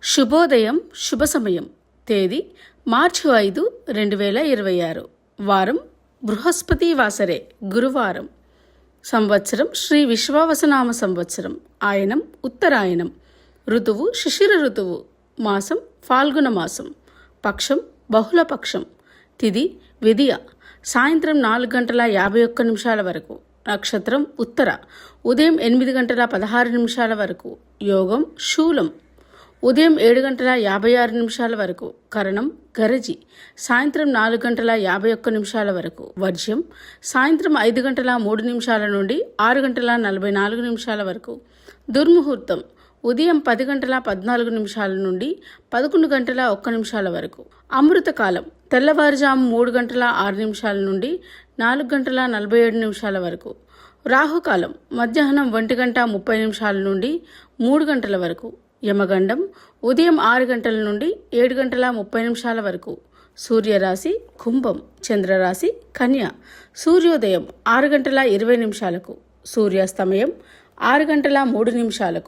శుభోదయం శుభ సమయం. తేదీ మార్చి 5, 2026. వారం బృహస్పతి వాసరే, గురువారం. సంవత్సరం శ్రీ విశ్వావసనామ సంవత్సరం. ఆయనం ఉత్తరాయణం. ఋతువు శిశిర ఋతువు. మాసం ఫాల్గుణ మాసం. పక్షం బహుళపక్షం. తిథి విదియ. సాయంత్రం 4:51 వరకు. నక్షత్రం ఉత్తర. ఉదయం 8:16 వరకు. యోగం శూలం. ఉదయం 7:56 వరకు. కరణం గరజి. సాయంత్రం 4:51 వరకు. వర్జ్యం సాయంత్రం 5:03 నుండి 6:44 వరకు. దుర్ముహూర్తం ఉదయం 10:14 నుండి 11:01 వరకు. అమృతకాలం తెల్లవారుజాము 3:06 నుండి 4:47 వరకు. రాహుకాలం మధ్యాహ్నం 1:30 నుండి 3 గంటల వరకు. యమగండం ఉదయం 6 గంటల నుండి 7:30 వరకు. సూర్యరాశి కుంభం. చంద్రరాశి కన్య. సూర్యోదయం 6:20 సూర్యాస్తమయం 6:03